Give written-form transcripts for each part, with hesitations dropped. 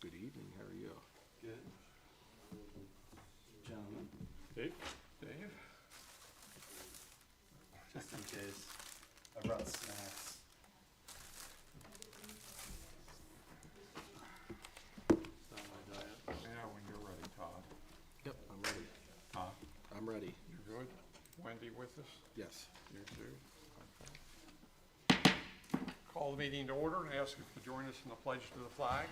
Good evening, how are you? Good. Gentlemen, Dave? just in case, I brought snacks. It's on my diet. Yeah, when you're ready, Todd. Yep, I'm ready. Huh? I'm ready. You good? Wendy with us? Yes. You too? Okay. Call the meeting to order and ask if you join us in the pledge to the flag.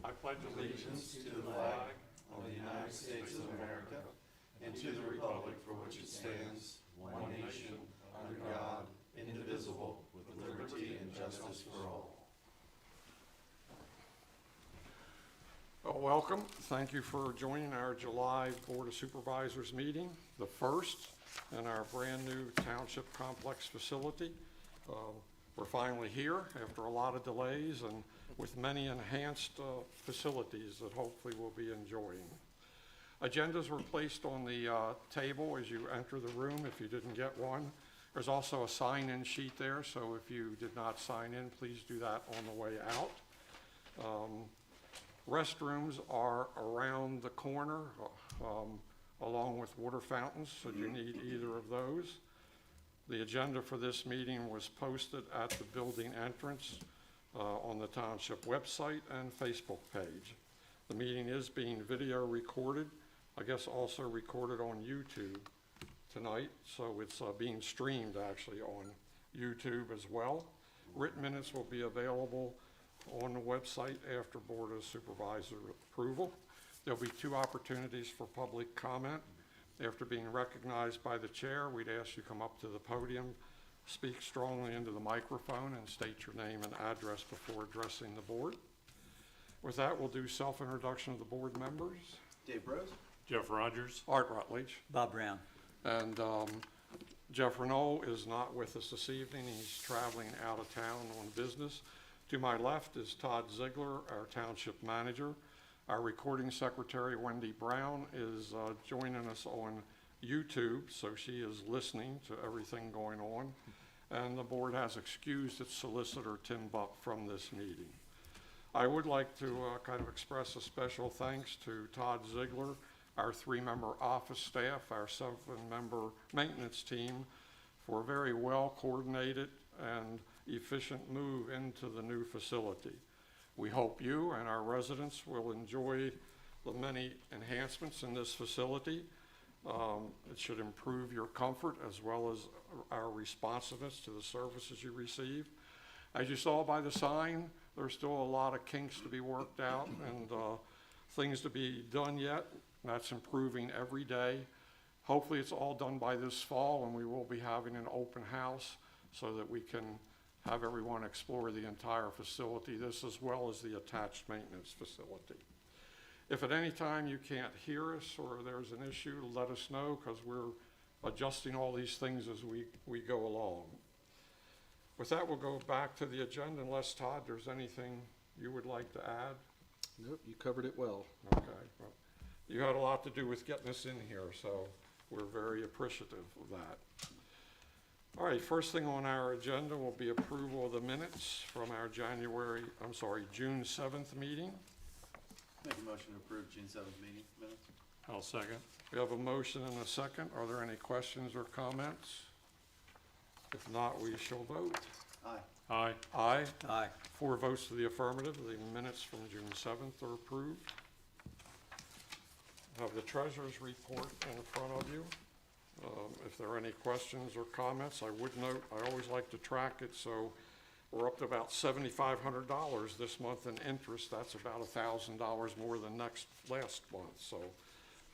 I pledge Allegiance to the flag of the United States of America and to the republic for which it stands, one nation, under God, indivisible, with liberty and justice for all. Well, welcome. Thank you for joining our July Board of Supervisors meeting, the first in our brand new township complex facility. We're finally here after a lot of delays and with many enhanced facilities that hopefully we'll be enjoying. Agendas were placed on the table as you enter the room if you didn't get one. There's also a sign-in sheet there, so if you did not sign in, please do that on the way out. Restrooms are around the corner along with water fountains, so you need either of those. The agenda for this meeting was posted at the building entrance on the township website and Facebook page. The meeting is being video recorded, I guess also recorded on YouTube tonight, so it's being streamed actually on YouTube as well. Written minutes will be available on the website after Board of Supervisor approval. There'll be 2 opportunities for public comment. After being recognized by the chair, we'd ask you come up to the podium, speak strongly into the microphone, and state your name and address before addressing the board. With that, we'll do self-introduction of the board members. Dave Rose? Jeff Rogers. Art Rutledge. Bob Brown. And Jeff Renault is not with us this evening. He's traveling out of town on business. To my left is Todd Ziegler, our township manager. Our recording secretary, Wendy Brown, is joining us on YouTube, so she is listening to everything going on. And the board has excused its solicitor, Tim Buck, from this meeting. I would like to kind of express a special thanks to Todd Ziegler, our 3-member office staff, our 7-member maintenance team, for a very well coordinated and efficient move into the new facility. We hope you and our residents will enjoy the many enhancements in this facility. It should improve your comfort as well as our responsiveness to the services you receive. As you saw by the sign, there's still a lot of kinks to be worked out and things to be done yet. That's improving every day. Hopefully it's all done by this fall, and we will be having an open house so that we can have everyone explore the entire facility, this as well as the attached maintenance facility. If at any time you can't hear us or there's an issue, let us know, because we're adjusting all these things as we go along. With that, we'll go back to the agenda, unless, Todd, there's anything you would like to add? Nope, you covered it well. Okay. Well, you had a lot to do with getting us in here, so we're very appreciative of that. All right, first thing on our agenda will be approval of the minutes from our June 7th meeting. Make a motion to approve June 7th meeting minutes. I'll second. We have a motion and a second. Are there any questions or comments? If not, we shall vote. Aye. Aye. Aye. Aye. 4 votes to the affirmative. The minutes from June 7th are approved. I have the treasurer's report in front of you. If there are any questions or comments, I would note, I always like to track it, so we're up to about $7,500 this month in interest. That's about $1,000 more than last month, so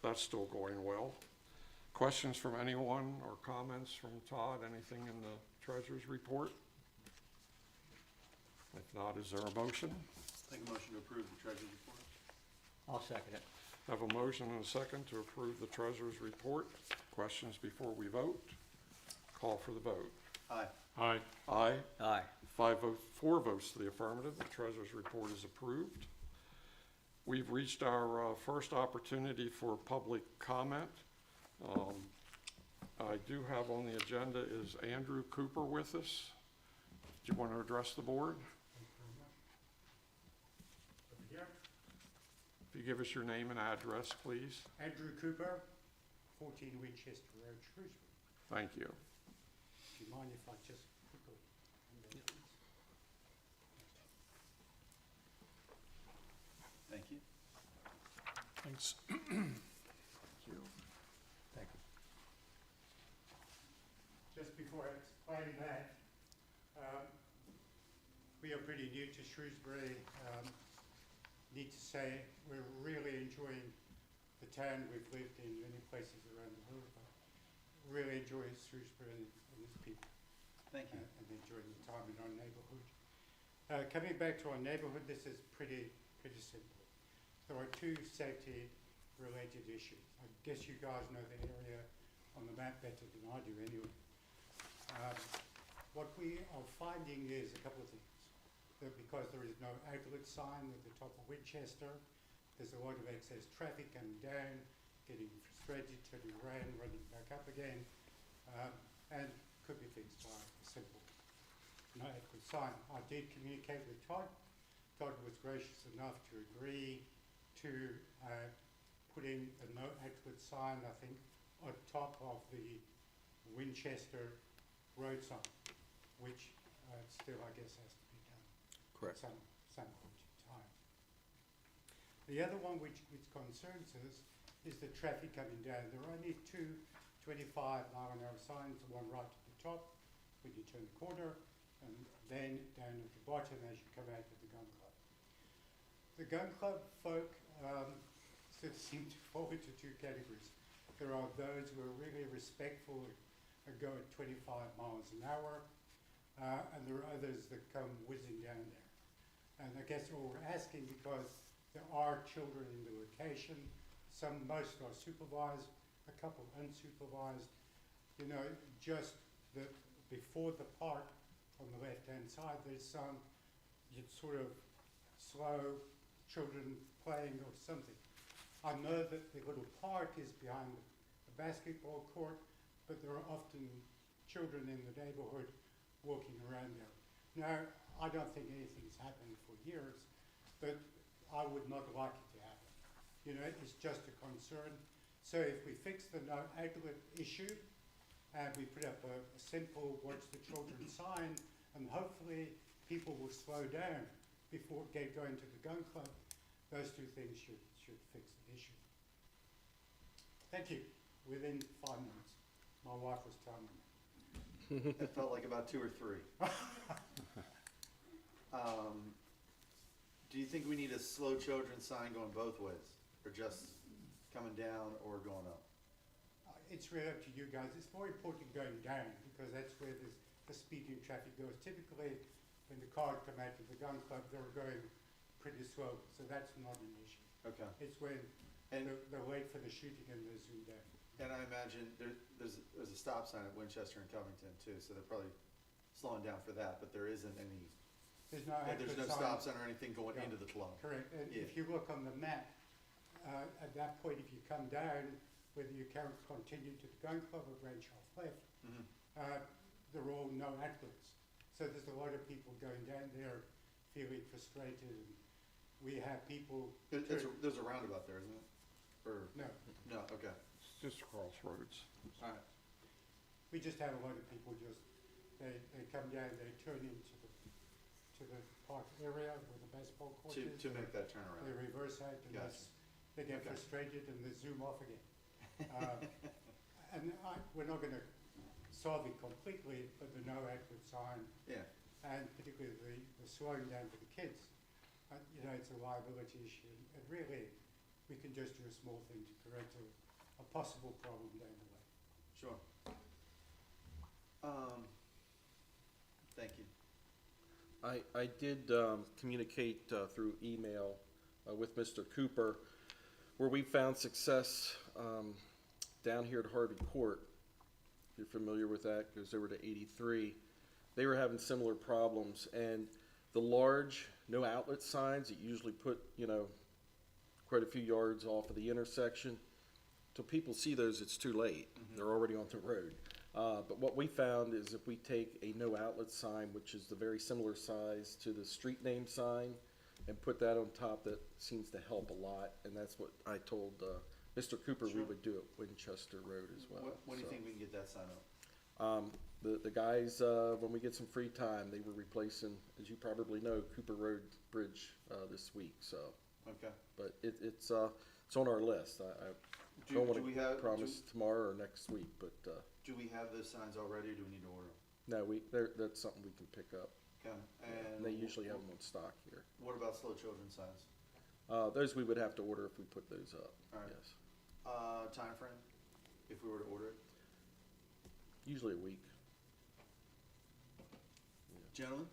that's still going well. Questions from anyone or comments from Todd? Anything in the treasurer's report? If not, is there a motion? Make a motion to approve the treasurer's report. I'll second it. I have a motion and a second to approve the treasurer's report. Questions before we vote? Call for the vote. Aye. Aye. Aye. Aye. 4 votes to the affirmative. The treasurer's report is approved. We've reached our first opportunity for public comment. I do have on the agenda is Andrew Cooper with us. Do you want to address the board? you give us your name and address, please? Andrew Cooper, 14 Winchester Road, Shrewsbury. Thank you. Do you mind if I just quickly? Thank you. Thanks. Thank you. Thank you. Just before I explain that, we are pretty new to Shrewsbury. Need to say we're really enjoying the town. We've lived in many places around the world, but really enjoy Shrewsbury and its people. Thank you. And enjoying the time in our neighbourhood. Coming back to our neighbourhood, this is pretty simple. There are two safety-related issues. I guess you guys know the area on the map better than I do anyway. What we are finding is a couple of things. That because there is no outlet sign at the top of Winchester, there's a lot of excess traffic coming down, getting frustrated, turning around, running back up again, and could be fixed by a simple no outlet sign. I did communicate with Todd. Todd was gracious enough to agree to put in a no outlet sign, I think, on top of the Winchester road sign, which still, I guess, has to be done Correct. at some point in time. The other one which concerns us is the traffic coming down. There are only two 25-mile-an-hour signs, one right at the top when you turn the corner, and then down at the bottom as you come out of the gun club. The gun club folk sort of seem to fall into two categories. There are those who are really respectful and go at 25 miles an hour, and there are others that come whizzing down there. And I guess what we're asking, because there are children in the location, most are supervised, a couple unsupervised, you know, just before the park on the left-hand side, there's some sort of slow children playing or something. I know that the little park is behind the basketball court, but there are often children in the neighborhood walking around there. Now, I don't think anything's happened for years, but I would not like it to happen. You know, it's just a concern. So if we fix the no outlet issue, and we put up a simple watch the children sign, and hopefully people will slow down before going to the gun club, those two things should fix the issue. Thank you. Within 5 minutes. My wife was telling me. It felt like about 2 or 3. Do you think we need a slow children sign going both ways, or just coming down or going up? It's really up to you guys. It's more important going down because that's where the speeding traffic goes. Typically, when the cars come out to the gun club, they're going pretty slow, so that's not an issue. Okay. It's when they're late for the shooting and they zoom down. And I imagine there's a stop sign at Winchester and Covington too, so they're probably slowing down for that, but there isn't any. There's no stop sign or anything going Yeah. into the club. Correct. And Yeah. if you look on the map, at that point, if you come down, whether you continue to the gun club or branch off left, Mhm. they're all no outlets. So there's a lot of people going down there feeling frustrated. And we have people. There's a roundabout there, isn't it? Or No, okay. It's just crossroads. All right. we just have a lot of people they come down, they turn into the park area where the baseball court is. To make that They turnaround. reverse out and Gotcha. they get Okay. frustrated and they zoom off again. And we're not going to solve it completely, but the no outlet sign, Yeah. and particularly the slowing down for the kids, you know, it's a liability issue. And really, we can just do a small thing to correct a possible problem down the way. Sure. Thank you. I did communicate through email with Mr. Cooper, where we found success down here at Harvey Court. If you're familiar with that, goes over to 83. They were having similar problems, and the large no outlet signs that usually put, you know, quite a few yards off of the intersection, till people see those, it's too late. They're already on the road. But what we found is if we take a no outlet sign, which is the very similar size to the street name sign and put that on top, that seems to help a lot, and that's what I told, Mr. Cooper we Sure. would do at Winchester Road as well. When do you so. think we can get that sign up? The guys, when we get some free time, they were replacing, as you probably know, Cooper Road Bridge, this week, so. Okay. But it's on our list. I Do don't do we wanna have, promise tomorrow or next week, but, do we have those signs already, or do we need to order them? no, that's something we can pick up. Okay, And they usually have them on stock here. What about slow children signs? Those we would have to order if we put those up, Alright. yes. Time frame, if we were to order it? Usually a week. Gentlemen?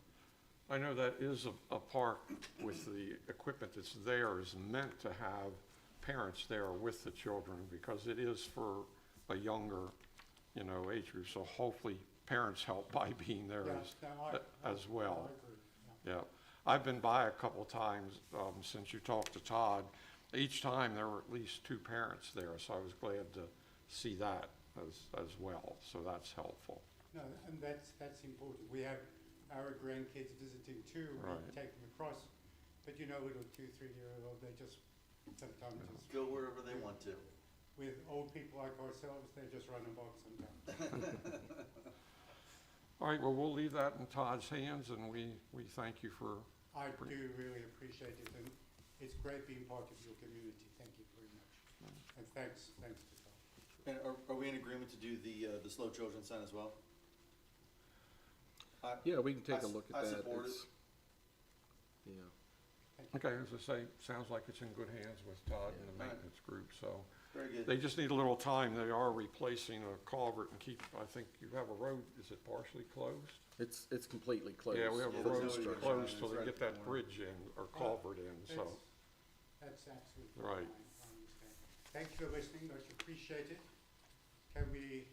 I know that is a park with the equipment that's there is meant to have parents there with the children because it is for a younger, age group. So hopefully parents help by being there Yeah, no, as well. I agree, yeah. Yeah. I've been by a couple of times since you talked to Todd. Each time there were at least two parents there, so I was glad to see that as well. So that's helpful. No, and that's important. We have our grandkids visiting too, we Right. take them across, but little 2-3-year-old, they just sometimes just, Go wherever they want to. with old people like ourselves, they just run amok sometimes. All right, well, we'll leave that in Todd's hands, and we thank you for, I do really appreciate it, and it's great being part of your community. Thank you very much. And thanks to Tom. And are we in agreement to do the slow children sign as well? Yeah, we can take a I- look I at that. support it. It's- Yeah. okay, as I say, sounds like it's in good hands with Todd and the Yeah. maintenance group, so. Very good. They just need a little time. They are replacing a culvert and I think you have a road, is it partially closed? It's completely closed. Yeah, we have a Yeah, road there's no way to closed turn. till It's they right get at the that corner. bridge in, or culvert in, so. That's absolutely Right. fine. I understand. Thank you for listening, much appreciated. Can we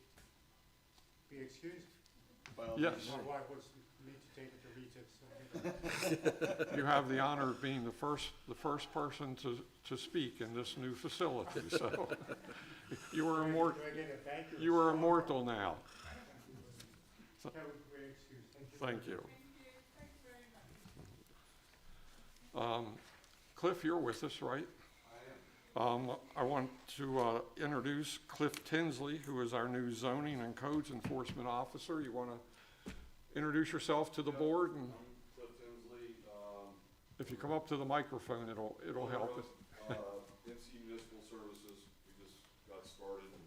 be excused? By all Yes. means. My wife wants me to take it to Rita, so. You have the honor of being the first person to speak in this new facility, so. You were Do I get a thank you? you were immortal now. Can we be excused? Thank you. Cliff, you're with us, right? I am. I want to introduce Cliff Tinsley, who is our new zoning and codes enforcement officer. You want to introduce yourself to the board, and I'm Cliff Tinsley, if you come up to the microphone, it'll help us. NC Municipal Services. We just got started, and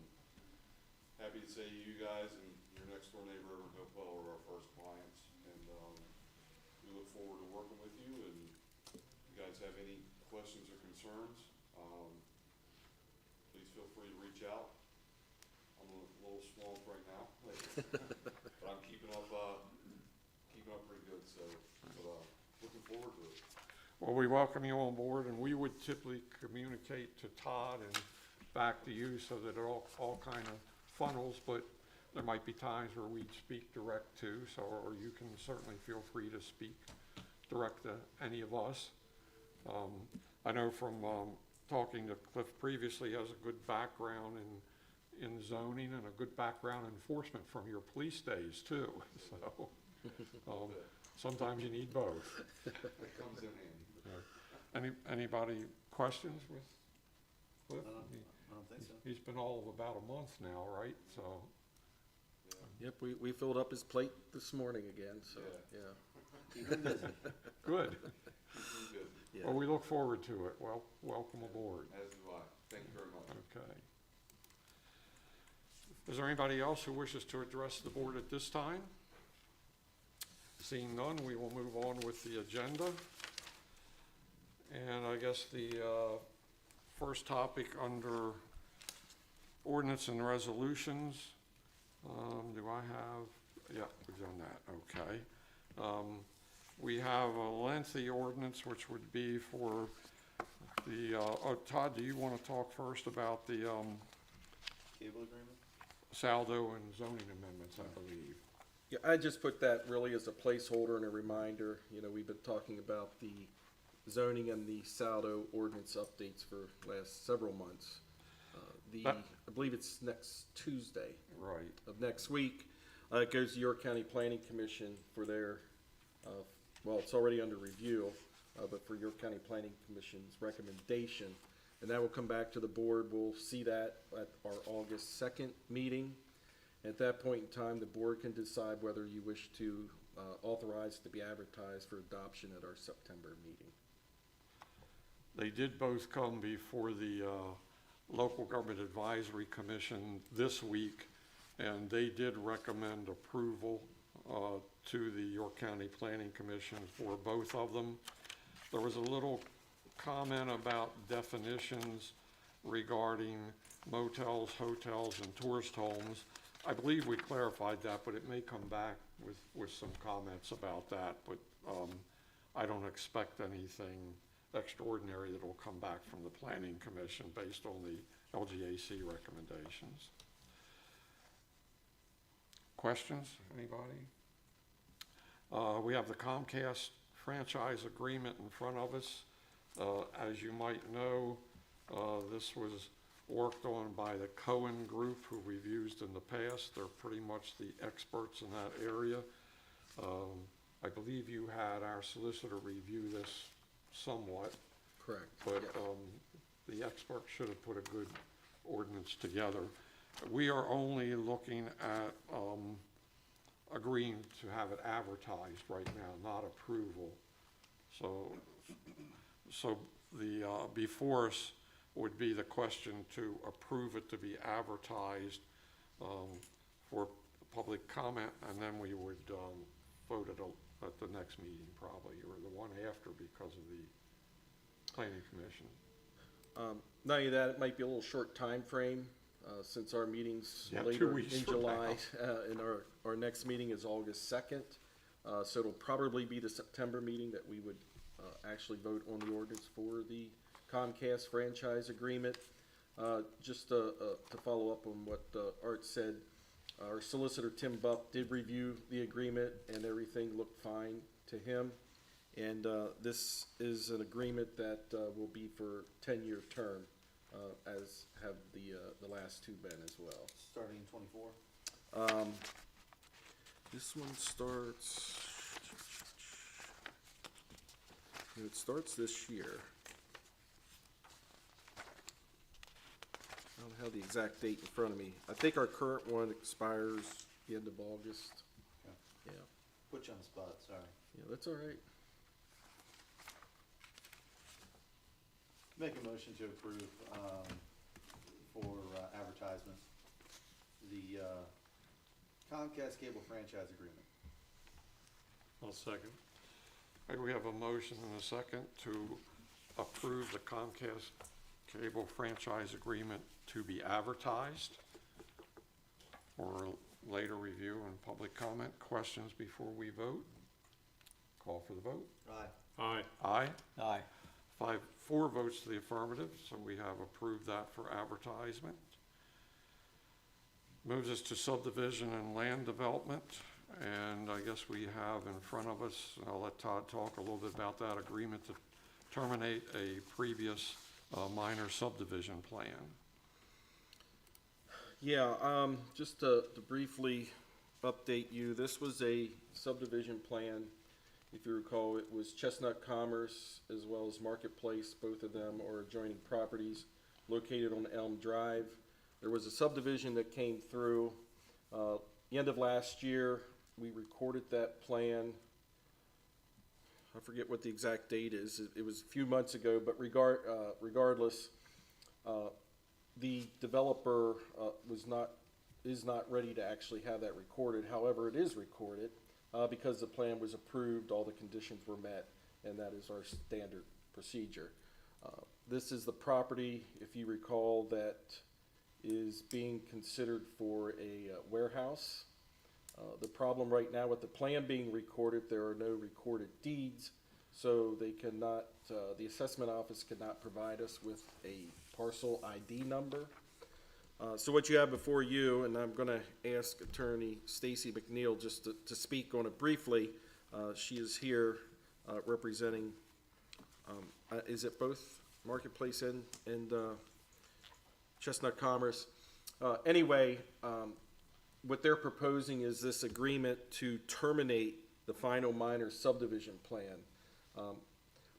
happy to say you guys and your next door neighbor in Hopewell are our first clients, and we look forward to working with you. And if you guys have any questions or concerns, please feel free to reach out. I'm a little swamped right now, but I'm keeping up pretty good. So, looking forward to it. Well, we welcome you on board, and we would typically communicate to Todd and back to you so that it all kind of funnels, but there might be times where we'd speak direct to, so, or you can certainly feel free to speak direct to any of us. I know from talking to Cliff previously, he has a good background in zoning and a good background in enforcement from your police days too, so. Sometimes you need both. It comes in handy. Anybody questions with Cliff? I don't think so. He's been all of about a month now, right? So, Yep, we filled up his plate this morning again, so, Yeah. yeah. Keep them busy. good. Keep them busy, Yeah. Well, we look forward to it. Well, welcome aboard. as do I. Thank you very much. Okay. Is there anybody else who wishes to address the board at this time? Seeing none, we will move on with the agenda. And I guess the first topic under ordinance and resolutions, do I have, yeah, we've done that, okay. We have a lengthy ordinance, which would be for the, Todd, do you want to talk first about the Cable agreement? saldo and zoning amendments, I believe? Yeah, I just put that really as a placeholder and a reminder. We've been talking about the zoning and the saldo ordinance updates for last several months. I believe it's next Tuesday Right. of next week. It goes to York County Planning Commission for their, well, it's already under review, but for York County Planning Commission's recommendation. And that will come back to the board. We'll see that at our August 2nd meeting. At that point in time, the board can decide whether you wish to authorize it to be advertised for adoption at our September meeting. They did both come before the Local Government Advisory Commission this week, and they did recommend approval to the York County Planning Commission for both of them. There was a little comment about definitions regarding motels, hotels, and tourist homes. I believe we clarified that, but it may come back with some comments about that, but I don't expect anything extraordinary that will come back from the Planning Commission based on the LGAC recommendations. Questions, anybody? We have the Comcast franchise agreement in front of us. As you might know, this was worked on by the Cohen Group, who we've used in the past. They're pretty much the experts in that area. I believe you had our solicitor review this somewhat, Correct. but Yeah. the expert should have put a good ordinance together. We are only looking at agreeing to have it advertised right now, not approval. So the before us would be the question to approve it to be advertised for public comment, and then we would vote it at the next meeting probably, or the one after, because of the Planning Commission. Not only that, it might be a little short time frame since our meeting's Yeah, 2 later weeks in from July, and our next meeting is August 2nd. So it'll probably be the September meeting that we would actually vote on the ordinance for the Comcast franchise agreement. Just to follow up on what Art said, our solicitor Tim Bupp did review the agreement and everything looked fine to him. And this is an agreement that will be for 10-year term, as have the last two been as well. Starting in 24. This one starts, it starts this year. I don't have the exact date in front of me. I think our current one expires the end of August. Okay. Yeah, Put you on the spot, sorry. yeah, that's all right. Make a motion to approve for advertisement, the Comcast cable franchise agreement. I'll second. We have a motion and a second to approve the Comcast cable franchise agreement to be advertised for later review and public comment. Questions before we vote? Call for the vote. Aye. Aye. Aye. 4 votes to the affirmative, so we have approved that for advertisement. Moves us to subdivision and land development, and I guess we have in front of us, I'll let Todd talk a little bit about that agreement to terminate a previous minor subdivision plan. Yeah, just to briefly update you, this was a subdivision plan. If you recall, it was Chestnut Commerce as well as Marketplace. Both of them are adjoining properties located on Elm Drive. There was a subdivision that came through the end of last year. We recorded that plan. I forget what the exact date is. It was a few months ago, but regardless, the developer is not ready to actually have that recorded. However, it is recorded because the plan was approved, all the conditions were met, and that is our standard procedure. This is the property, if you recall, that is being considered for a warehouse. The problem right now with the plan being recorded, there are no recorded deeds, so they cannot, the assessment office cannot provide us with a parcel ID number. So what you have before you, and I'm going to ask Attorney Stacy McNeil just to speak on it briefly. She is here representing, is it both Marketplace and Chestnut Commerce? Anyway, what they're proposing is this agreement to terminate the final minor subdivision plan.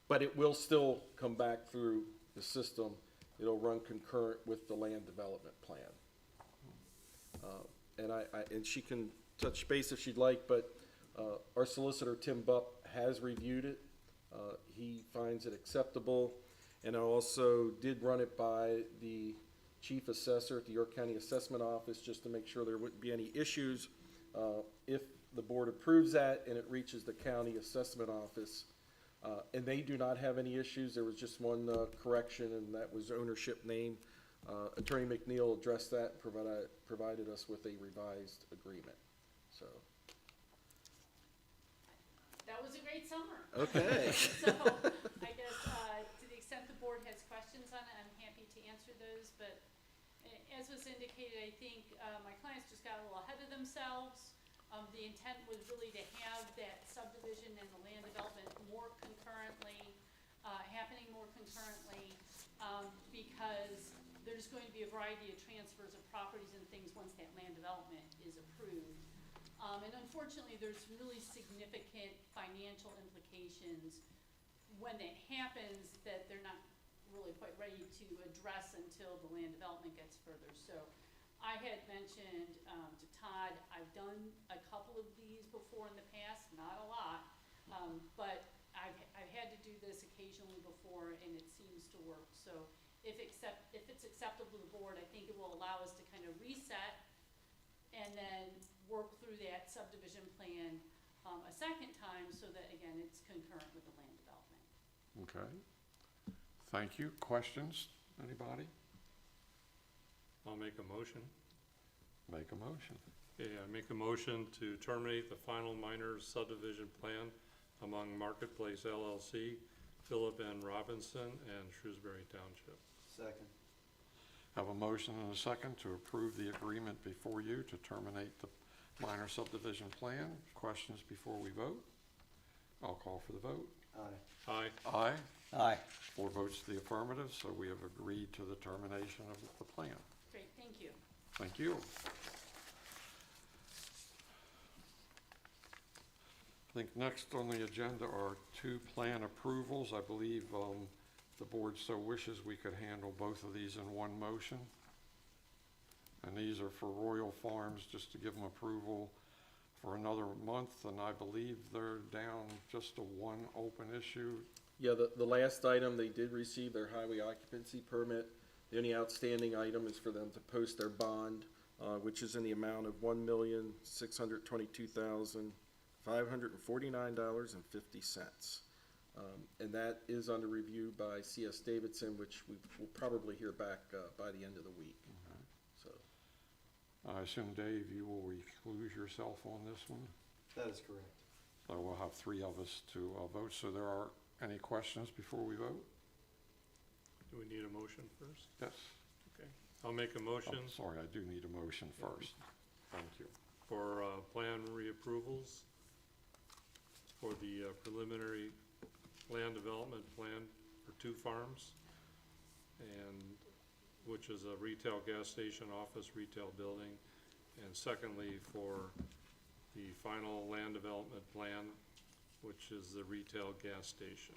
But it will still come back through the system. It'll run concurrent with the land development plan. And she can touch base if she'd like, but our solicitor, Tim Bupp, has reviewed it. He finds it acceptable, and I also did run it by the chief assessor at the York County Assessment Office, just to make sure there wouldn't be any issues. If the board approves that and it reaches the county assessment office, and they do not have any issues, there was just one correction, and that was ownership name. Attorney McNeil addressed that and provided us with a revised agreement, so. That was a great summer. Okay. So, I guess, to the extent the board has questions on it, I'm happy to answer those, but as was indicated, I think, my clients just got a little ahead of themselves. The intent was really to have that subdivision and the land development more concurrently, happening more concurrently, because there's going to be a variety of transfers of properties and things once that land development is approved. And unfortunately, there's really significant financial implications when that happens that they're not really quite ready to address until the land development gets further. So I had mentioned to Todd, I've done a couple of these before in the past, not a lot, but I've had to do this occasionally before, and it seems to work. So if it's acceptable to the board, I think it will allow us to kind of reset and then work through that subdivision plan a second time, so that, again, it's concurrent with the land development. Okay. Thank you. Questions? Anybody? I'll make a motion. Make a motion. Okay, I make a motion to terminate the final minor subdivision plan among Marketplace LLC, Philip N. Robinson, and Shrewsbury Township. Second. Have a motion and a second to approve the agreement before you to terminate the minor subdivision plan. Questions before we vote? I'll call for the vote. Aye. Aye. Aye. Aye. 4 votes to the affirmative, so we have agreed to the termination of the plan. Great, thank you. Thank you. I think next on the agenda are 2 plan approvals. I believe the board so wishes we could handle both of these in one motion. And these are for Royal Farms, just to give them approval for another month, and I believe they're down just to 1 open issue. Yeah, the last item, they did receive their highway occupancy permit. The only outstanding item is for them to post their bond, which is in the amount of $1,622,549.50. And that is under review by C.S. Davidson, which we will probably hear back by the end of the week. So, I assume, Dave, you will recuse yourself on this one? That is correct. So we'll have 3 of us to vote. So there are any questions before we vote? Do we need a motion first? Yes. Okay. I'll make a motion Oh, sorry, I do need a motion first. Thank you. for plan reapprovals for the preliminary land development plan for 2 farms, and which is a retail gas station, office, retail building, and secondly for the final land development plan, which is the retail gas station.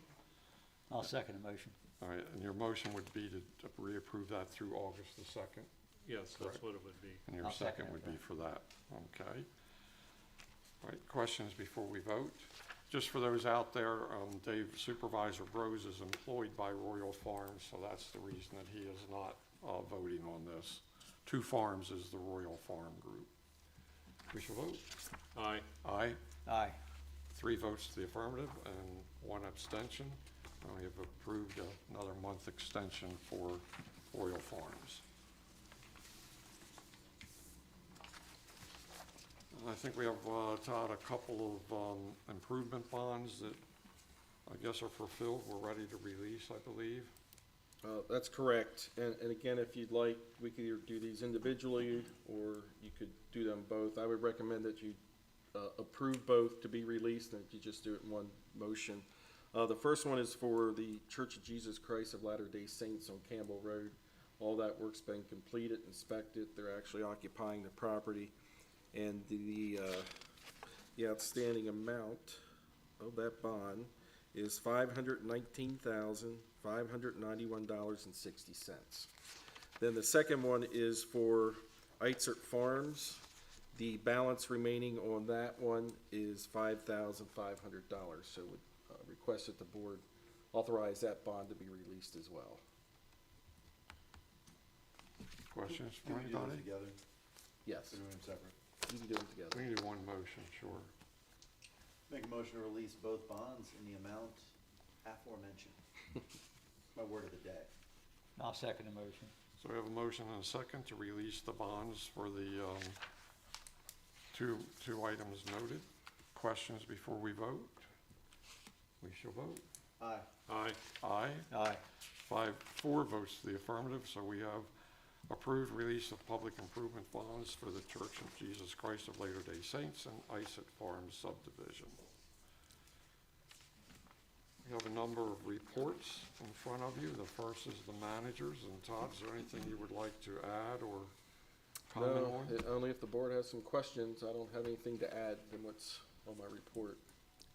I'll second the motion. All right, and your motion would be to reapprove that through August the 2nd, Yes, that's Correct. what it would be. and your I'll second second would it. be for that. Okay. All right, questions before we vote? Just for those out there, Dave, Supervisor Brose is employed by Royal Farms, so that's the reason that he is not voting on this. 2 Farms is the Royal Farm Group. We shall vote. Aye. Aye. Aye. 3 votes to the affirmative and 1 abstention. And we have approved another month extension for Royal Farms. And I think we have, Todd, a couple of improvement bonds that I guess are fulfilled. We're ready to release, I believe. that's correct. And again, if you'd like, we could either do these individually, or you could do them both. I would recommend that you approve both to be released, and that you just do it in one motion. The first one is for the Church of Jesus Christ of Latter-day Saints on Campbell Road. All that work's been completed, inspected. They're actually occupying the property. And the outstanding amount of that bond is $519,591.60. Then the second one is for Eitzert Farms. The balance remaining on that one is $5,500. So would request that the board authorize that bond to be released as well. Questions Can from we do them anybody? together? Yes, Or doing them separate? you can do them together. We can do one motion, sure. Make a motion to release both bonds in the amount aforementioned. My word of the day. I'll second the motion. So we have a motion and a second to release the bonds for the two items noted. Questions before we vote? We shall vote. Aye. Aye. Aye. Aye. 5-4 votes to the affirmative, so we have approved release of public improvement bonds for the Church of Jesus Christ of Latter-day Saints and Eitzert Farms subdivision. We have a number of reports in front of you. The first is the managers, and Todd, is there anything you would like to add or comment No, on? only if the board has some questions. I don't have anything to add than what's on my report.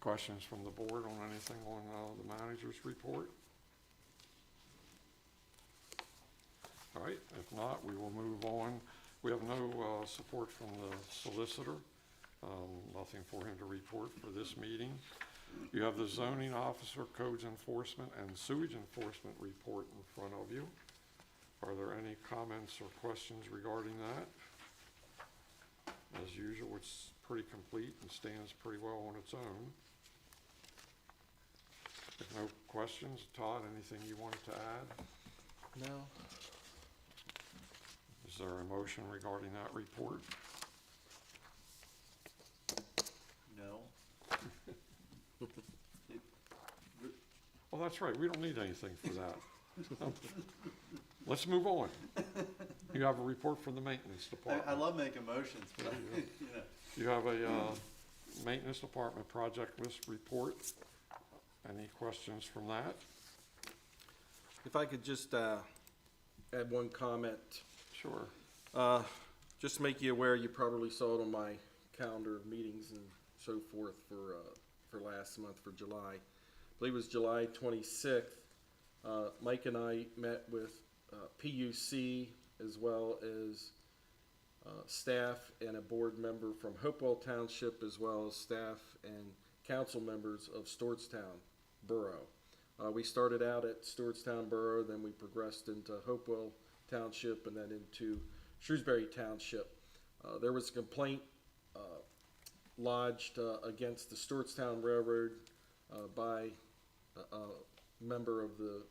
Questions from the board on anything on the manager's report? All right, if not, we will move on. We have no support from the solicitor, nothing for him to report for this meeting. You have the zoning officer, codes enforcement, and sewage enforcement report in front of you. Are there any comments or questions regarding that? As usual, it's pretty complete and stands pretty well on its own. If no questions, Todd, anything you wanted to add? No. Is there a motion regarding that report? No. Well, that's right, we don't need anything for that. Let's move on. You have a report from the maintenance department. I love making motions, but, you know. You have a maintenance department project list report. Any questions from that? If I could just add one comment. Sure. Just to make you aware, you probably saw it on my calendar of meetings and so forth for last month, for July. I believe it was July 26th. Mike and I met with PUC as well as staff and a board member from Hopewell Township, as well as staff and council members of Stewartstown Borough. We started out at Stewartstown Borough, then we progressed into Hopewell Township, and then into Shrewsbury Township. There was a complaint lodged against the Stewartstown Railroad by a member of the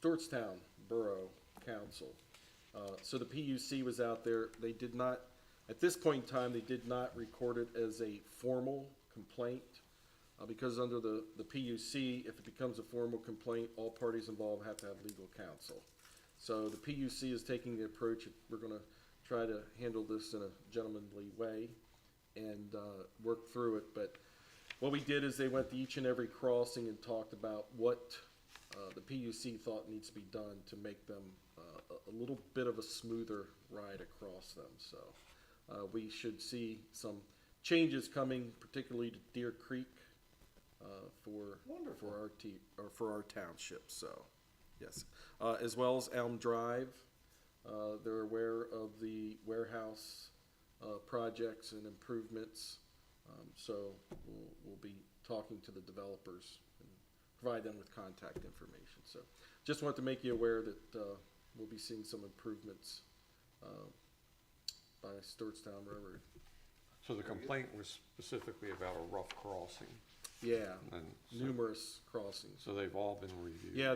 Stewartstown Borough Council. So the PUC was out there. They did not, at this point in time, they did not record it as a formal complaint. Because under the PUC, if it becomes a formal complaint, all parties involved have to have legal counsel. So the PUC is taking the approach, we're gonna try to handle this in a gentlemanly way and work through it. But what we did is they went to each and every crossing and talked about what the PUC thought needs to be done to make them a little bit of a smoother ride across them. So we should see some changes coming, particularly to Deer Creek, for our township. So yes, as well as Elm Drive. They're aware of the warehouse projects and improvements. So we'll be talking to the developers and provide them with contact information. So just want to make you aware that we'll be seeing some improvements by Stewartstown Railroad. So the complaint was specifically about a rough crossing. Yeah, And so, numerous crossings. so they've all been reviewed. Yeah,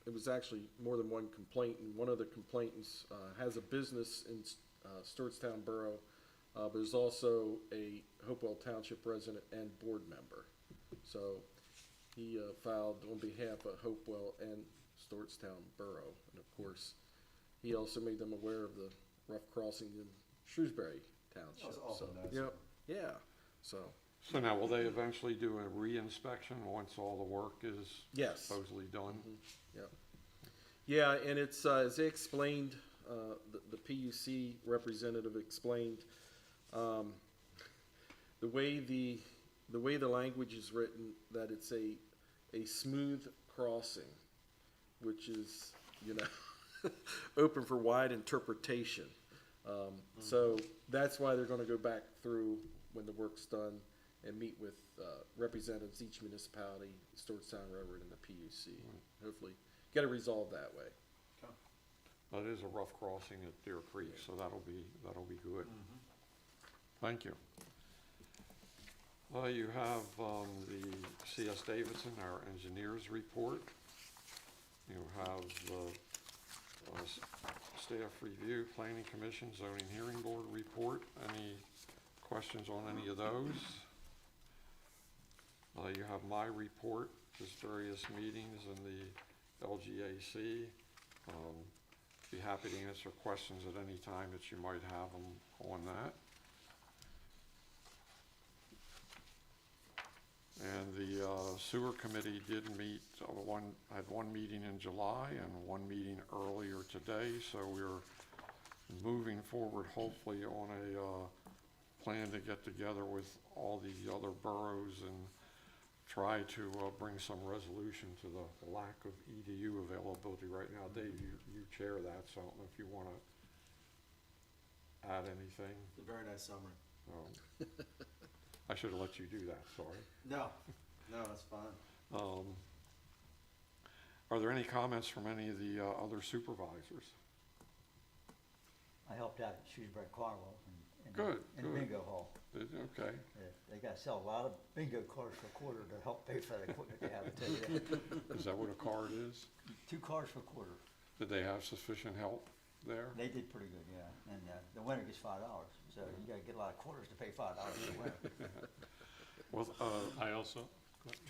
it was actually more than one complaint, and one of the complainants has a business in Stewartstown Borough, but is also a Hopewell Township resident and board member. So he filed on behalf of Hopewell and Stewartstown Borough, and of course, he also made them aware of the rough crossing in Shrewsbury Township. That was awful So, nice. yep, yeah, so, So now, will they eventually do a re-inspection once all the work is yes. supposedly done? Yep. Yeah, and it's, as they explained, the PUC representative explained, the way the the way the language is written, that it's a smooth crossing, which is, you know, open for wide interpretation. So that's why they're gonna go back through when the work's done and meet with representatives, each municipality, Stewartstown Railroad, and the PUC. Hopefully, get it resolved that way. That is a rough crossing at Deer Creek, so that'll be good. Thank you. You have the C.S. Davidson, our engineers report. You have the staff review, planning commission, zoning hearing board report. Any questions on any of those? You have my report, just various meetings in the LGAC. Be happy to answer questions at any time that you might have on that. And the sewer committee did meet, had one meeting in July and one meeting earlier today, so we're moving forward hopefully on a plan to get together with all the other boroughs and try to bring some resolution to the lack of EDU availability right now. Dave, you chair that, so I don't know if you want to add anything. A very nice summary. I should have let you do that, sorry. No, that's fine. Are there any comments from any of the other supervisors? I helped out at Shrewsbury Carnival Good, in the good. bingo hall. Okay. They gotta sell a lot of bingo cards for a quarter to help pay for the equipment they have, I tell you that. Is that what a card is? 2 cards for a quarter. Did they have sufficient help there? They did pretty good, yeah. And the winner gets $5, so you gotta get a lot of quarters to pay $5 to win. Well, I also,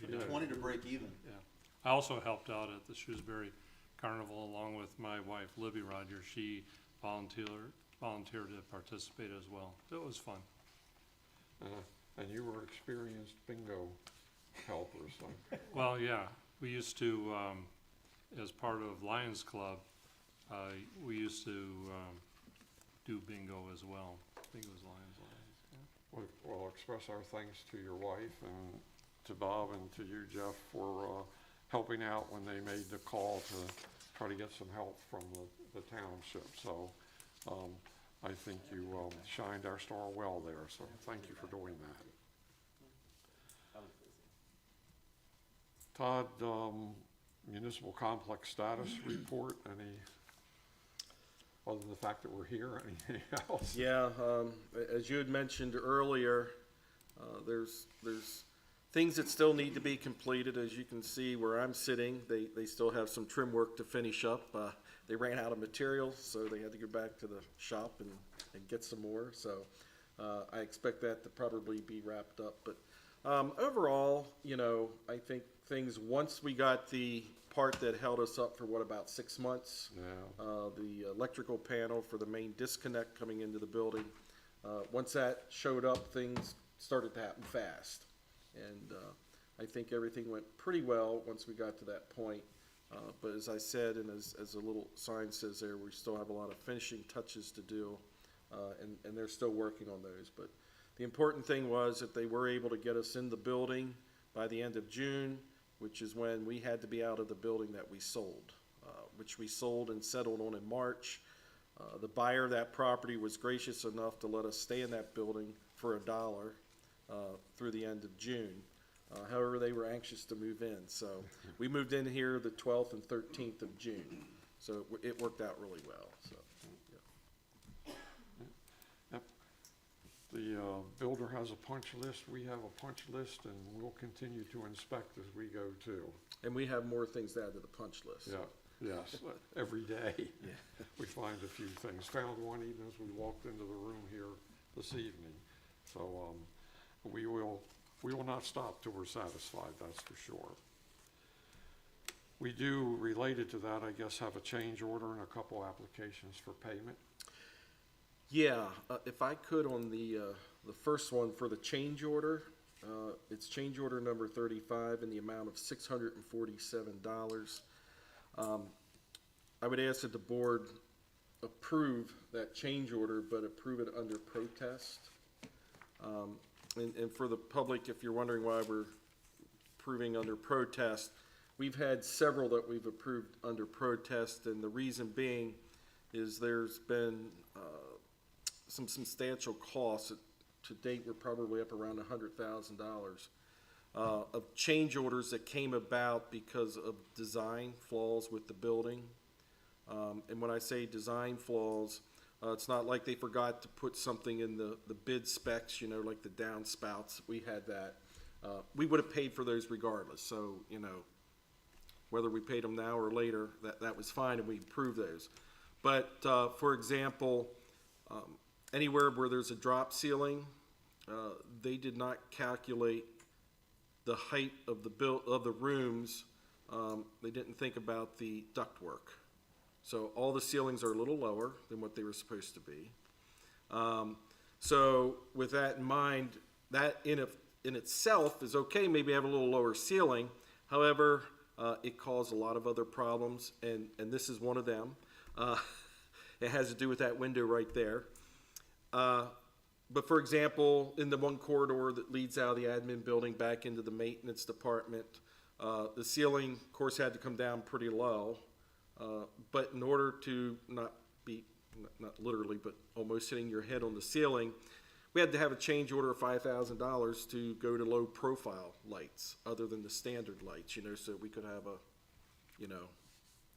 you did. 20 to break even. Yeah. I also helped out at the Shrewsbury Carnival along with my wife, Libby Rogers. She volunteered to participate as well. So it was fun. and you were experienced bingo helpers, so. Well, yeah, we used to, as part of Lions Club, we used to do bingo as well. I think it was Lions. Yeah. We'll express our thanks to your wife and to Bob and to you, Jeff, for helping out when they made the call to try to get some help from the township. So I think you shined our star well there, so thank you for doing that. Todd, municipal complex status report, any, other than the fact that we're here, anything else? Yeah, as you had mentioned earlier, there's things that still need to be completed. As you can see where I'm sitting, they still have some trim work to finish up. They ran out of material, so they had to go back to the shop and get some more. So I expect that to probably be wrapped up. But overall, you know, I think things, once we got the part that held us up for about 6 months, Yeah. the electrical panel for the main disconnect coming into the building, once that showed up, things started to happen fast. And I think everything went pretty well once we got to that point. But as I said, and as a little sign says there, we still have a lot of finishing touches to do, and they're still working on those. But the important thing was that they were able to get us in the building by the end of June, which is when we had to be out of the building that we sold, which we sold and settled on in March. The buyer of that property was gracious enough to let us stay in that building for $1 through the end of June. However, they were anxious to move in, so we moved in here the 12th and 13th of June. So it worked out really well. So, yeah. Yep. The builder has a punch list, we have a punch list, and we'll continue to inspect as we go too. And we have more things to add to the punch list. Yeah, yes, every day we find a few things. Found one even as we walked into the room here this evening. So we will not stop till we're satisfied, that's for sure. We do, related to that, I guess, have a change order and a couple applications for payment. Yeah, if I could on the first one for the change order, it's change order number 35 in the amount of $647. I would ask that the board approve that change order, but approve it under protest. and for the public, if you're wondering why we're approving under protest, we've had several that we've approved under protest, and the reason being is there's been some substantial costs. To date, we're probably up around $100,000 of change orders that came about because of design flaws with the building. And when I say design flaws, it's not like they forgot to put something in the bid specs, you know, like the downspouts. We had that. We would have paid for those regardless. So, you know, whether we paid them now or later, that was fine, and we approved those. But for example, anywhere where there's a drop ceiling, they did not calculate the height of the rooms. They didn't think about the ductwork. So all the ceilings are a little lower than what they were supposed to be. So with that in mind, that in itself is okay, maybe have a little lower ceiling. However, it caused a lot of other problems, and this is one of them. It has to do with that window right there. But for example, in the one corridor that leads out of the admin building back into the maintenance department, the ceiling, of course, had to come down pretty low. But in order to not be, not literally, but almost hitting your head on the ceiling, we had to have a change order of $5,000 to go to low profile lights other than the standard lights, you know, so we could have a, you know,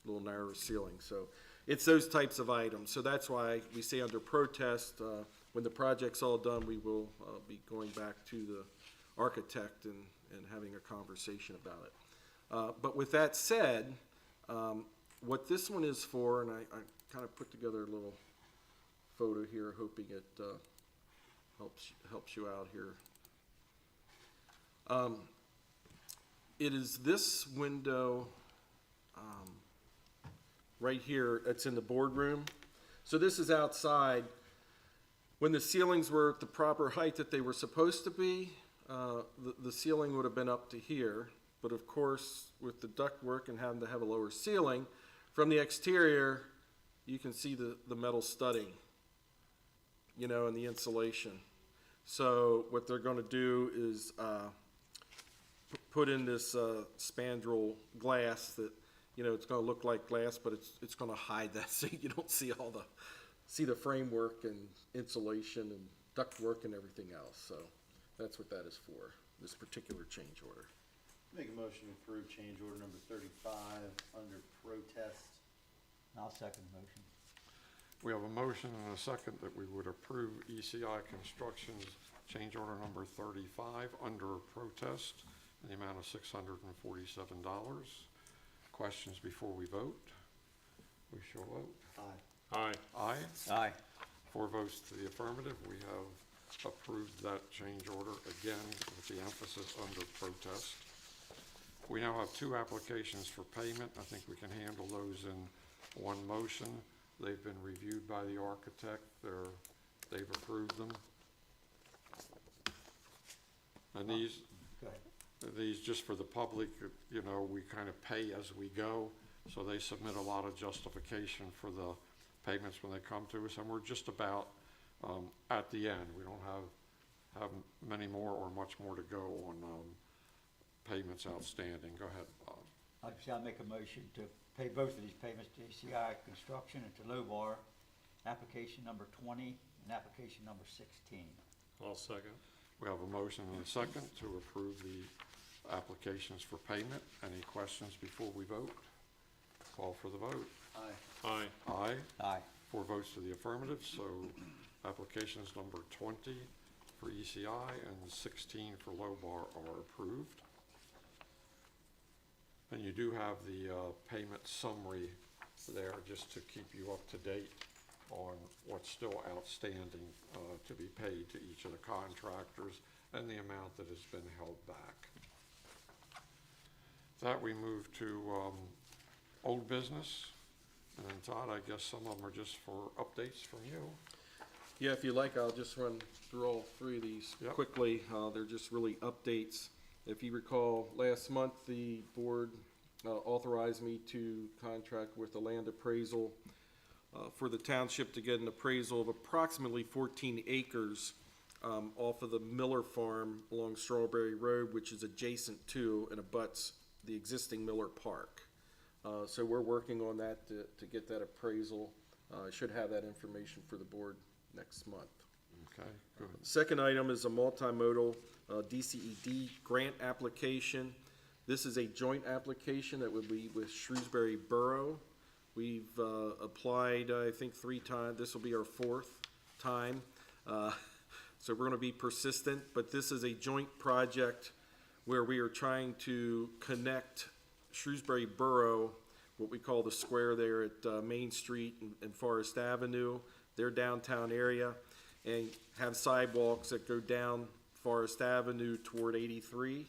little narrower ceiling. So it's those types of items. So that's why we say under protest, when the project's all done, we will be going back to the architect and having a conversation about it. But with that said, what this one is for, and I kind of put together a little photo here, hoping it helps you out here. It is this window right here. It's in the boardroom. So this is outside. When the ceilings were at the proper height that they were supposed to be, the ceiling would have been up to here. But of course, with the ductwork and having to have a lower ceiling, from the exterior, you can see the metal studding, you know, and the insulation. So what they're going to do is put in this spandrel glass that, you know, it's going to look like glass, but it's going to hide that so you don't see the framework and insulation and ductwork and everything else. So that's what that is for, this particular change order. Make a motion to approve change order number 35 under protest. I'll second the motion. We have a motion and a second that we would approve ECI Construction's change order number 35 under protest in the amount of $647. Questions before we vote? We shall vote. Aye. Aye. Aye. Aye. 4 votes to the affirmative. We have approved that change order again with the emphasis under protest. We now have 2 applications for payment. I think we can handle those in one motion. They've been reviewed by the architect. They've approved them. And Go ahead. these just for the public, you know, we kind of pay as we go. So they submit a lot of justification for the payments when they come to us, and we're just about at the end. We don't have many more or much more to go on payments outstanding. Go ahead, Bob. I'll make a motion to pay both of these payments to ECI Construction and to Lobar, application number 20 and application number 16. I'll second. We have a motion and a second to approve the applications for payment. Any questions before we vote? Call for the vote. Aye. Aye. Aye. Aye. 4 votes to the affirmative, so applications number 20 for ECI and 16 for Lobar are approved. And you do have the payment summary there just to keep you up to date on what's still outstanding to be paid to each of the contractors and the amount that has been held back. That we move to old business. And then Todd, I guess some of them are just for updates from you. Yeah, if you like, I'll just run through all 3 of these Yep. quickly. They're just really updates. If you recall, last month, the board authorized me to contract with the land appraisal for the township to get an appraisal of approximately 14 acres off of the Miller Farm along Strawberry Road, which is adjacent to and abuts the existing Miller Park. So we're working on that to get that appraisal. I should have that information for the board next month. Okay, good. Second item is a multimodal DCED grant application. This is a joint application that would be with Shrewsbury Borough. We've applied, I think, 3 times. This will be our 4th time. So we're going to be persistent, but this is a joint project where we are trying to connect Shrewsbury Borough, what we call the square there at Main Street and Forest Avenue, their downtown area, and have sidewalks that go down Forest Avenue toward 83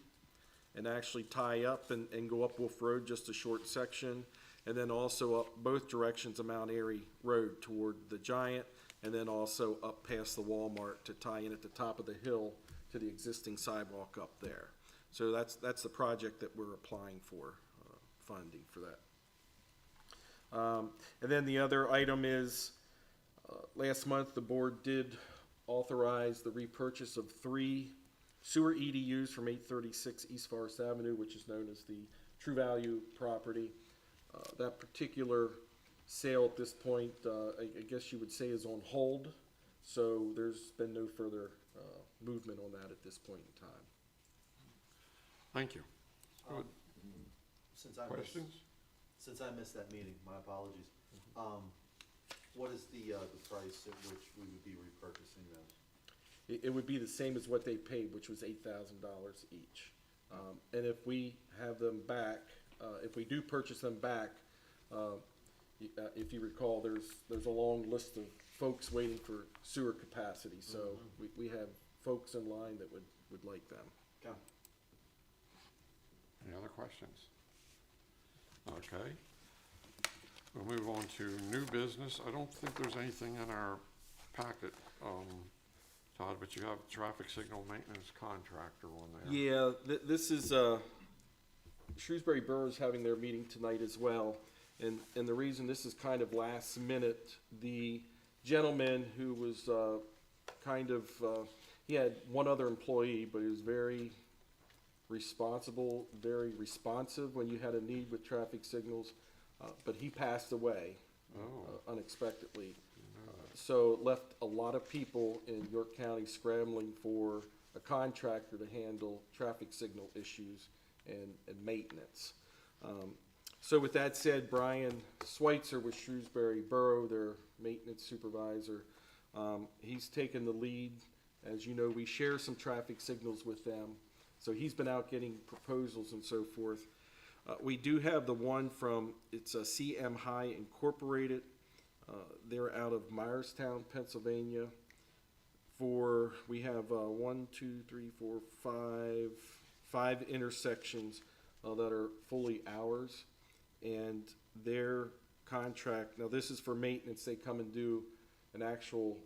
and actually tie up and go up Wolf Road, just a short section, and then also up both directions of Mount Airy Road toward the Giant, and then also up past the Walmart to tie in at the top of the hill to the existing sidewalk up there. So that's the project that we're applying for, funding for that. And then the other item is, last month the board did authorize the repurchase of 3 sewer EDUs from 836 East Forest Avenue, which is known as the True Value property. That particular sale at this point, I guess you would say, is on hold. So there's been no further movement on that at this point in time. Thank you. Good. Questions? Since I missed that meeting, my apologies. What is the price at which we would be repurchasing those? It would be the same as what they paid, which was $8,000 each. And if we have them back, if we do purchase them back, if you recall, there's a long list of folks waiting for sewer capacity. So we have folks in line that would like them. Okay. Any other questions? Okay. We'll move on to new business. I don't think there's anything in our packet, Todd, but you have traffic signal maintenance contractor on there. Yeah, this is, Shrewsbury Borough's having their meeting tonight as well. And the reason this is kind of last minute, the gentleman who was he had one other employee, but he was very responsible, very responsive when you had a need with traffic signals, but he passed away unexpectedly. So it left a lot of people in York County scrambling for a contractor to handle traffic signal issues and maintenance. So with that said, Brian Schweitzer with Shrewsbury Borough, their maintenance supervisor, he's taken the lead. As you know, we share some traffic signals with them. So he's been out getting proposals and so forth. We do have the one from, it's a CM High Incorporated. They're out of Myerstown, Pennsylvania. We have 5 intersections that are fully ours. And their contract, now this is for maintenance, they come and do an actual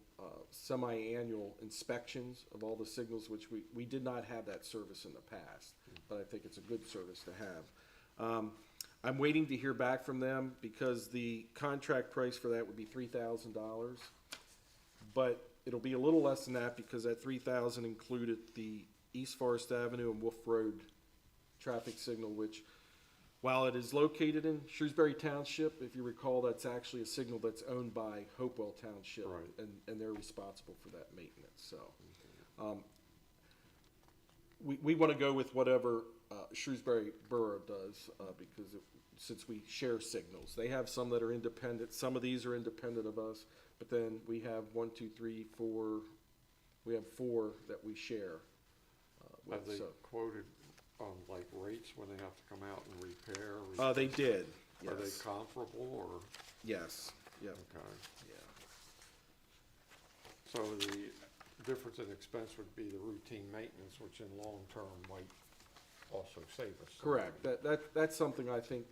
semi-annual inspections of all the signals, which we did not have that service in the past, but I think it's a good service to have. I'm waiting to hear back from them because the contract price for that would be $3,000, but it'll be a little less than that because that $3,000 included the East Forest Avenue and Wolf Road traffic signal, which, while it is located in Shrewsbury Township, if you recall, that's actually a signal that's owned by Hopewell Township, Right. and they're responsible for that maintenance. So we want to go with whatever Shrewsbury Borough does because since we share signals. They have some that are independent. Some of these are independent of us, but then we have 1, 2, 3, 4. We have 4 that we share. Have they so. quoted like rates when they have to come out and repair? They did. Yes. Are they comparable or? Yes. Yep. Okay. Yeah. So the difference in expense would be the routine maintenance, which in long term might also save us. some Correct. money. That's something I think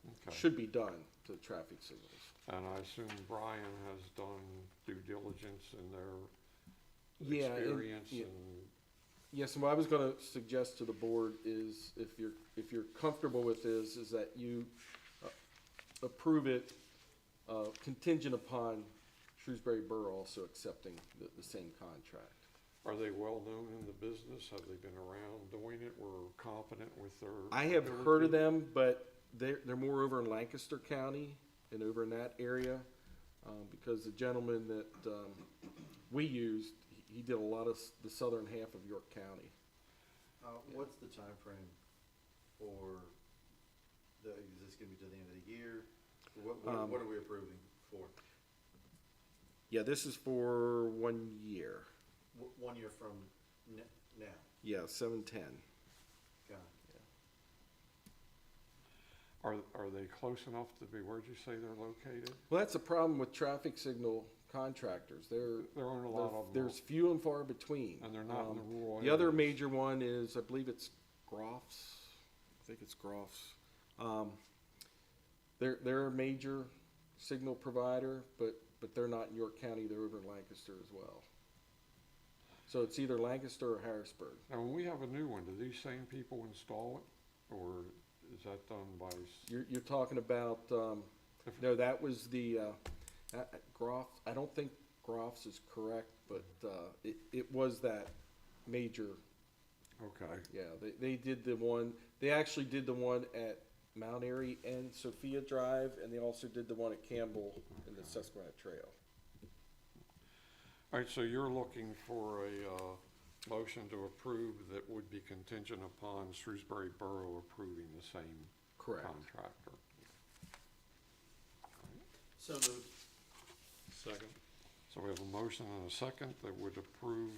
Okay. should be done to traffic signals. And I assume Brian has done due diligence in their Yeah, and- experience yeah. and, Yes, and what I was going to suggest to the board is if you're comfortable with this, is that you approve it contingent upon Shrewsbury Borough also accepting the same contract. Are they well-known in the business? Have they been around doing it? We're confident with their I have heard of ability? them, but they're more over in Lancaster County and over in that area, because the gentleman that, we used, he did a lot of the southern half of York County. What's the timeframe for is this gonna be to the end of the year? What are we approving for? Yeah, this is for 1 year. 1 year from now? Yeah, 7/10. Got it. Are they close enough to be, where'd you say they're located? Well, that's the problem with traffic signal contractors. There aren't a lot of them. There's few and far between. And they're not in the rural The other areas. major one is, I believe it's Groff's. I think it's Groff's. They're a major signal provider, but they're not in York County. They're over in Lancaster as well. So it's either Lancaster or Harrisburg. Now, when we have a new one, do these same people install it? Or is that done by, You're talking about, no, that was the, Groff, I don't think Groff's is correct, but, it was that major, okay, yeah, they did the one, they actually did the one at Mount Airy and Sophia Drive, and they also did the one at Campbell in the Susquehanna Trail. all right, so you're looking for a, motion to approve that would be contingent upon Shrewsbury Borough approving the same Correct. contractor. So moved. Second. So we have a motion and a second that would approve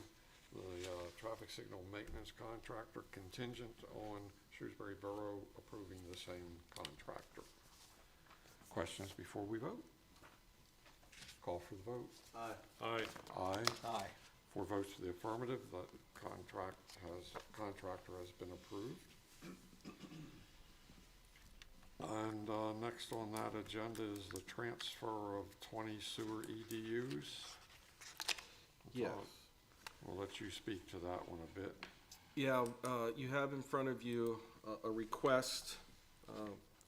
the traffic signal maintenance contractor contingent on Shrewsbury Borough approving the same contractor. Questions before we vote? Call for the vote. Aye. Aye. Aye. Aye. 4 votes to the affirmative, the contractor has been approved. And next on that agenda is the transfer of 20 sewer EDUs. Yes. We'll let you speak to that one a bit. Yeah, you have in front of you a request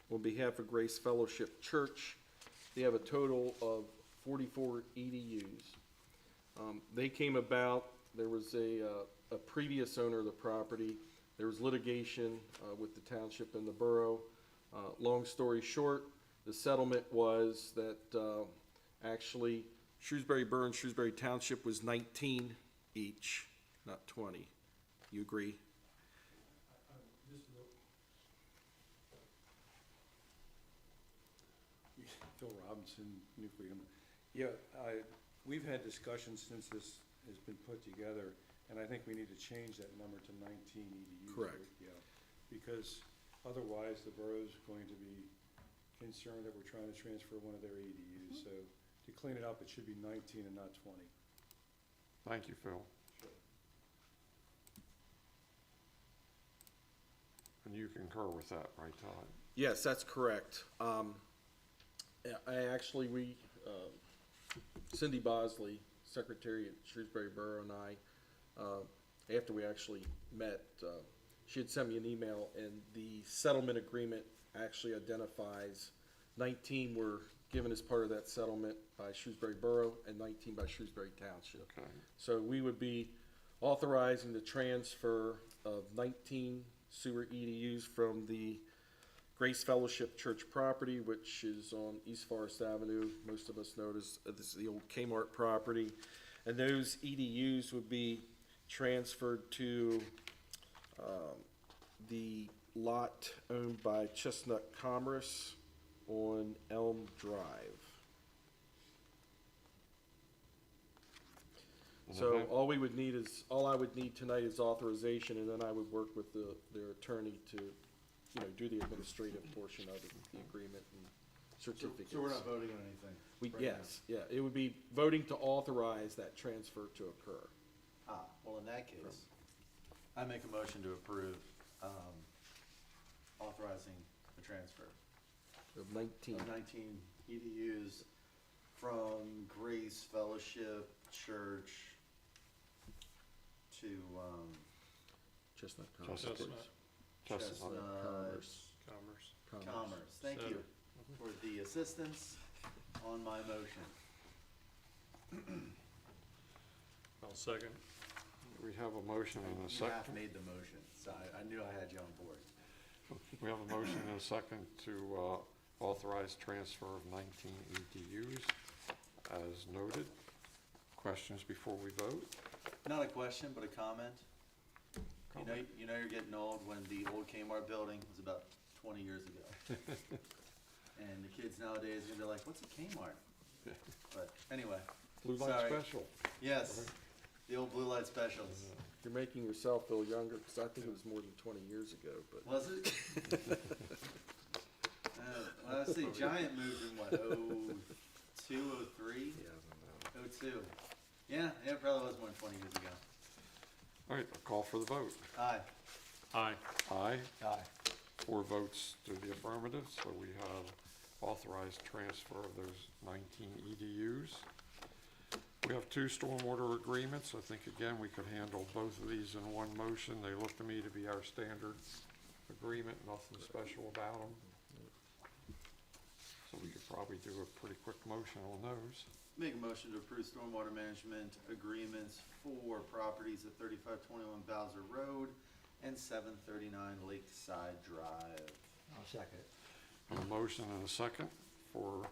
on behalf of Grace Fellowship Church. They have a total of 44 EDUs. They came about, there was a previous owner of the property. There was litigation with the township and the borough. Long story short, the settlement was that actually Shrewsbury Borough and Shrewsbury Township was 19 each, not 20. You agree? Phil Robinson, New Freedom. Yeah, we've had discussions since this has been put together, and I think we need to change that number to 19 EDUs. Correct. Yeah, because otherwise the borough's going to be concerned that we're trying to transfer one of their EDUs. So to clean it up, it should be 19 and not 20. Thank you, Phil. And you concur with that, right, Todd? Yes, that's correct. Cindy Bosley, Secretary at Shrewsbury Borough, and I, after we actually met, she had sent me an email, and the settlement agreement actually identifies 19 were given as part of that settlement by Shrewsbury Borough and 19 by Shrewsbury Township. Okay. So we would be authorizing the transfer of 19 sewer EDUs from the Grace Fellowship Church property, which is on East Forest Avenue. Most of us know this is the old Kmart property. And those EDUs would be transferred to the lot owned by Chestnut Commerce on Elm Drive. So all I would need tonight is authorization, and then I would work with their attorney to, do the administrative portion of it, the agreement and certificates. So we're not voting on anything? right now? Yes, yeah, it would be voting to authorize that transfer to occur. Well, in that case, I make a motion to approve, authorizing the transfer Of 19. of 19 EDUs from Grace Fellowship Church to, Chestnut Chestnut. Commerce. Chestnut. Commerce. Commerce. Thank you for the assistance on my motion. I'll second. we have a motion and a You half second. made the motion, so I knew I had you on board. We have a motion and a second to authorize transfer of 19 EDUs as noted. Questions before we vote? Not a question, but a comment. Comment. You know you're getting old when the old Kmart building was about 20 years ago. And the kids nowadays are gonna be like, what's a Kmart? But anyway, Blue light Sorry. special. yes, the old blue light specials. You're making yourself feel younger, because I think it was more than 20 years ago, but. Was it? Well, I see Giant moved in what, 02, 03? Yeah, I don't know. 02. Yeah, it probably was more than 20 years ago. All right, I'll call for the vote. Aye. Aye. Aye. Aye. 4 votes to the affirmative, so we have authorized transfer of those 19 EDUs. We have 2 stormwater agreements. I think, again, we could handle both of these in one motion. They look to me to be our standard agreement, nothing special about them. So we could probably do a pretty quick motion on those. Make a motion to approve stormwater management agreements for properties at 3521 Bowser Road and 739 Lakeside Drive. I'll second it. A motion and a second for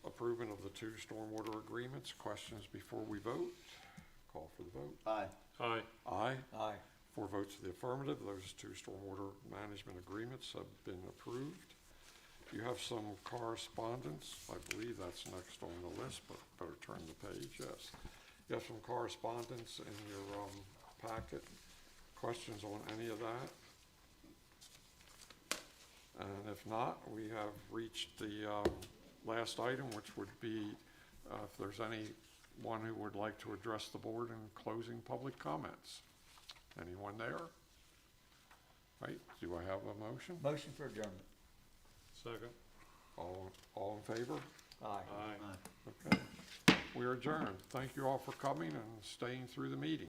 approval of the 2 stormwater agreements. Questions before we vote? Call for the vote. Aye. Aye. Aye. Aye. 4 votes to the affirmative. Those 2 stormwater management agreements have been approved. You have some correspondence. I believe that's next on the list, but better turn the page, yes. You have some correspondence in your packet. Questions on any of that? And if not, we have reached the last item, which would be if there's anyone who would like to address the board in closing public comments. Anyone there? Right, do I have a motion? Motion for adjournment. Second. All in favor? Aye. Aye. Aye. Okay. We are adjourned. Thank you all for coming and staying through the meeting.